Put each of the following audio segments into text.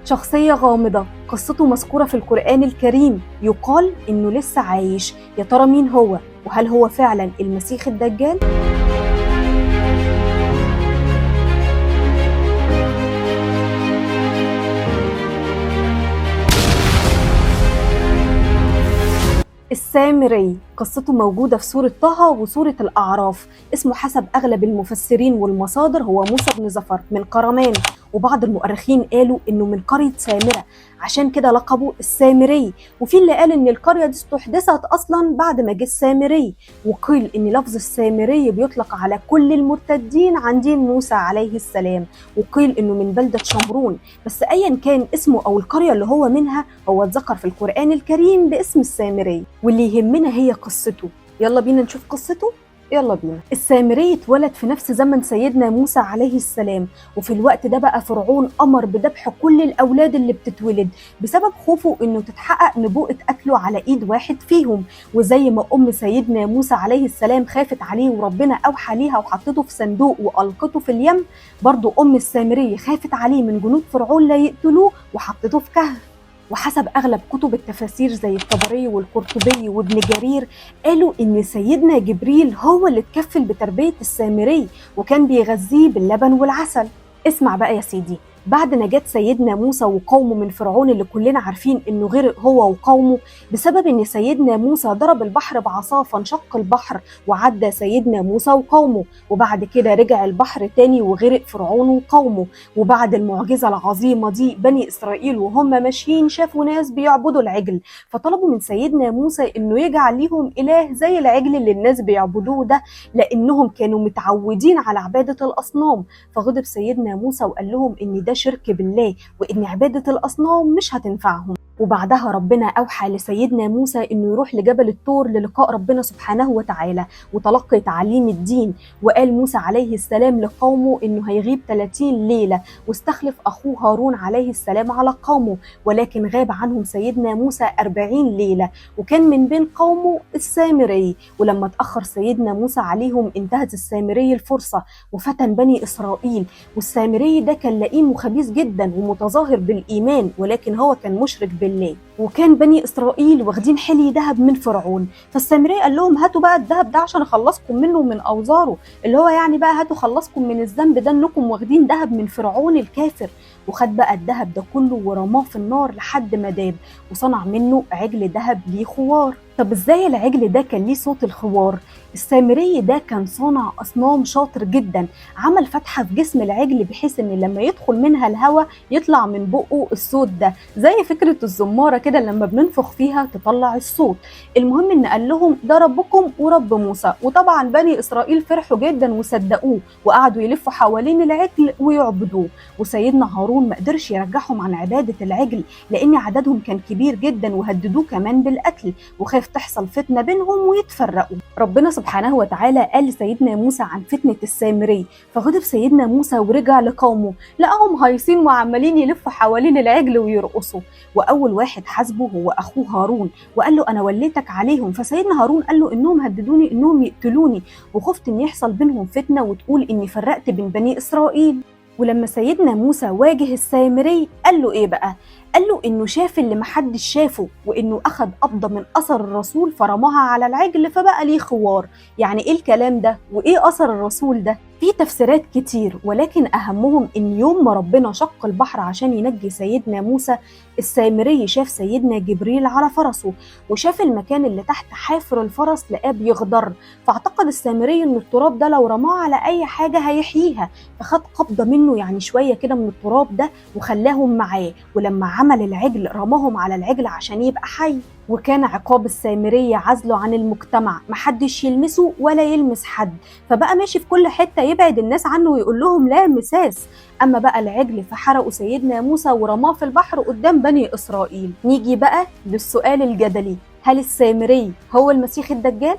شخصية غامضة قصته مذكورة في القرآن الكريم، يقال إنه لسه عايش. يا ترى مين هو؟ وهل هو فعلا المسيح الدجال؟ السامري قصته موجودة في سورة طه وسورة الأعراف. اسمه حسب أغلب المفسرين والمصادر هو موسى بن زفر من قرمان، وبعض المؤرخين قالوا إنه من قرية سامرة، عشان كده لقبه السامري. وفي اللي قال إن القرية دي استحدثت أصلا بعد ما جه السامري، وقيل إن لفظ السامري بيطلق على كل المرتدين عن دين موسى عليه السلام، وقيل إنه من بلدة شمرون. بس أيا كان اسمه أو القرية اللي هو منها، هو اتذكر في القرآن الكريم باسم السامري، واللي يهمنا هي قصته. يلا بينا نشوف قصته. يلا بينا. السامري اتولد في نفس زمن سيدنا موسى عليه السلام، وفي الوقت ده بقى فرعون أمر بذبح كل الأولاد اللي بتتولد بسبب خوفه إنه تتحقق نبوءة قتله على إيد واحد فيهم. وزي ما أم سيدنا موسى عليه السلام خافت عليه وربنا أوحى ليها وحطته في صندوق وألقته في اليم، برضو أم السامري خافت عليه من جنود فرعون لا يقتلوه وحطته في كهف. وحسب أغلب كتب التفاسير زي الطبري والقرطبي وابن جرير، قالوا إن سيدنا جبريل هو اللي اتكفل بتربية السامري وكان بيغذيه باللبن والعسل. اسمع بقى يا سيدي، بعد نجاة سيدنا موسى وقومه من فرعون اللي كلنا عارفين انه غرق هو وقومه بسبب ان سيدنا موسى ضرب البحر بعصاه فانشق البحر وعدى سيدنا موسى وقومه، وبعد كده رجع البحر تاني وغرق فرعون وقومه. وبعد المعجزة العظيمة دي بني إسرائيل وهم ماشيين شافوا ناس بيعبدوا العجل، فطلبوا من سيدنا موسى انه يجعل ليهم إله زي العجل اللي الناس بيعبدوه ده، لأنهم كانوا متعودين على عبادة الأصنام. فغضب سيدنا موسى وقال لهم ان ده شرك بالله وإن عبادة الأصنام مش هتنفعهم. وبعدها ربنا أوحى لسيدنا موسى إنه يروح لجبل الطور للقاء ربنا سبحانه وتعالى وتلقي تعليم الدين. وقال موسى عليه السلام لقومه إنه هيغيب 30 ليلة واستخلف أخوه هارون عليه السلام على قومه، ولكن غاب عنهم سيدنا موسى 40 ليلة، وكان من بين قومه السامري. ولما اتأخر سيدنا موسى عليهم انتهز السامري الفرصة وفتن بني إسرائيل. والسامري ده كان لئيم وخبيث جدا ومتظاهر بالإيمان، ولكن هو كان مشرك بالله. وكان بني إسرائيل واخدين حلي ذهب من فرعون، فالسامري قال لهم هاتوا بقى الذهب ده عشان اخلصكم منه ومن أوزاره، اللي هو يعني بقى هاتوا خلصكم من الذنب ده انكم واخدين ذهب من فرعون الكافر. وخد بقى الذهب ده كله ورماه في النار لحد ما داب، وصنع منه عجل ذهب ليه خوار. طب ازاي العجل ده كان ليه صوت الخوار؟ السامري ده كان صانع أصنام شاطر جدا، عمل فتحة في جسم العجل بحيث ان لما يدخل منها الهواء يطلع من بقه الصوت ده، زي فكرة الزمارة كده لما بننفخ فيها تطلع الصوت. المهم ان قال لهم ده ربكم ورب موسى، وطبعا بني إسرائيل فرحوا جدا وصدقوه وقعدوا يلفوا حوالين العجل ويعبدوه. وسيدنا هارون ما قدرش يرجعهم عن عبادة العجل لأن عددهم كان كبير جدا، وهددوه كمان بالقتل وخاف تحصل فتنة بينهم ويتفرقوا. ربنا سبحانه وتعالى قال لسيدنا موسى عن فتنة السامري، فغضب سيدنا موسى ورجع لقومه لقاهم هايصين وعمالين يلفوا حوالين العجل ويرقصوا. وأول واحد حاسبه هو أخوه هارون وقال له أنا وليتك عليهم. فسيدنا هارون قال له إنهم هددوني إنهم يقتلوني، وخفت إن يحصل بينهم فتنة وتقول إني فرقت بين بني إسرائيل. ولما سيدنا موسى واجه السامري قال له ايه بقى؟ قال له انه شاف اللي محدش شافه، وانه اخذ قبضة من اثر الرسول فرماها على العجل فبقى ليه خوار. يعني ايه الكلام ده وايه اثر الرسول ده؟ في تفسيرات كتير، ولكن اهمهم ان يوم ما ربنا شق البحر عشان ينجي سيدنا موسى، السامري شاف سيدنا جبريل على فرسه وشاف المكان اللي تحت حافر الفرس لقاه بيخضر، فاعتقد السامري ان التراب ده لو رماه على اي حاجة هيحييها، فخد قبضة منه يعني شوية كده من التراب ده وخلاهم معاه، ولما عمل العجل رماهم على العجل عشان يبقى حي. وكان عقاب السامري عزله عن المجتمع، محدش يلمسه ولا يلمس حد، فبقى ماشي في كل حتة يبعد الناس عنه ويقول لهم لا مساس. أما بقى العجل فحرقوا سيدنا موسى ورماه في البحر قدام بني إسرائيل. نيجي بقى للسؤال الجدلي، هل السامري هو المسيح الدجال؟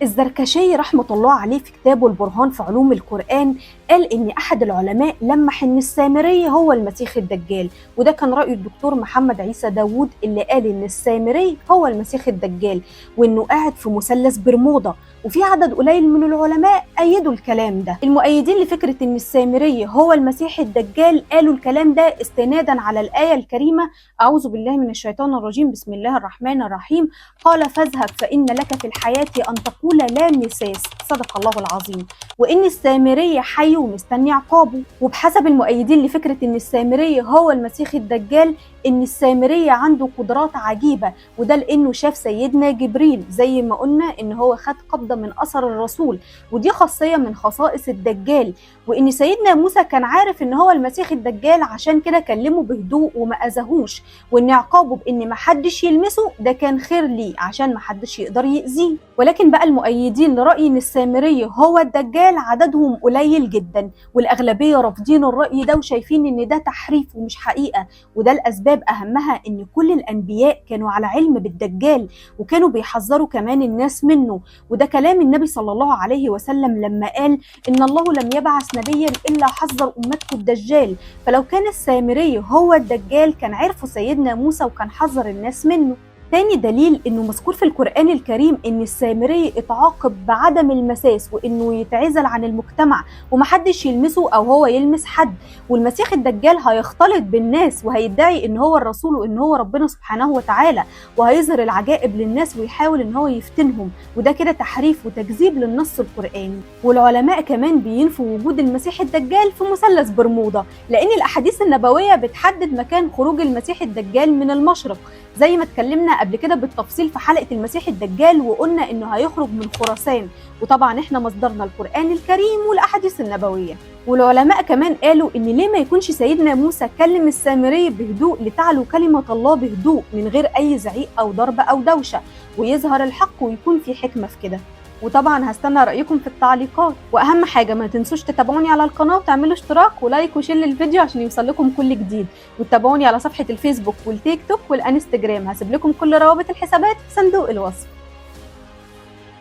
الزركشي رحمة الله عليه في كتابه البرهان في علوم القرآن قال إن أحد العلماء لمح إن السامري هو المسيح الدجال، وده كان رأي الدكتور محمد عيسى داوود اللي قال إن السامري هو المسيح الدجال وإنه قاعد في مثلث برمودا. وفي عدد قليل من العلماء أيدوا الكلام ده. المؤيدين لفكرة إن السامري هو المسيح الدجال قالوا الكلام ده استنادا على الآية الكريمة: أعوذ بالله من الشيطان الرجيم، بسم الله الرحمن الرحيم، قال فاذهب فإن لك في الحياة أن تقول لا مساس، صدق الله العظيم، وإن السامري حي ومستني عقابه. وبحسب المؤيدين لفكرة إن السامري هو المسيح الدجال إن السامري عنده قدرات عجيبة، وده لأنه شاف سيدنا جبريل زي ما قلنا إن هو خد قبضة من أثر الرسول، ودي خاصية من خصائص الدجال. وإن سيدنا موسى كان عارف إن هو المسيح الدجال عشان كده كلمه بهدوء وما أذاهوش، وإن عقابه بإن محدش يلمسه ده كان خير ليه عشان محدش يقدر يأذيه. ولكن بقى المؤيدين لرأي إن السامري هو الدجال عددهم قليل جدا، والأغلبية رافضين الرأي ده وشايفين إن ده تحريف ومش حقيقة. وده الأسباب أهمها إن كل الأنبياء كانوا على علم بالدجال وكانوا بيحذروا كمان الناس منه، وده كلام النبي صلى الله عليه وسلم لما قال إن الله لم يبعث نبيا إلا حذر أمته الدجال. فلو كان السامري هو الدجال كان عرفوا سيدنا موسى وكان حذر الناس منه. تاني دليل انه مذكور في القرآن الكريم ان السامري اتعاقب بعدم المساس وانه يتعزل عن المجتمع ومحدش يلمسه او هو يلمس حد، والمسيح الدجال هيختلط بالناس وهيدعي ان هو الرسول وان هو ربنا سبحانه وتعالى، وهيظهر العجائب للناس ويحاول ان هو يفتنهم، وده كده تحريف وتكذيب للنص القرآني. والعلماء كمان بينفوا وجود المسيح الدجال في مثلث برمودا، لان الاحاديث النبوية بتحدد مكان خروج المسيح الدجال من المشرق، زي ما اتكلمنا قبل كده بالتفصيل في حلقة المسيح الدجال وقلنا انه هيخرج من خراسان، وطبعا احنا مصدرنا القرآن الكريم والاحاديث النبوية. والعلماء كمان قالوا ان ليه ما يكونش سيدنا موسى كلم السامري بهدوء لتعلو كلمة الله بهدوء من غير اي زعيق او ضرب او دوشة، ويظهر الحق ويكون في حكمة في كده. وطبعا هستنى رأيكم في التعليقات، واهم حاجة ما تنسوش تتابعوني على القناة وتعملوا اشتراك ولايك وشير للفيديو عشان يوصلكم كل جديد، وتتابعوني على صفحة الفيسبوك والتيك توك والانستجرام، هسيب لكم كل روابط الحسابات في صندوق الوصف.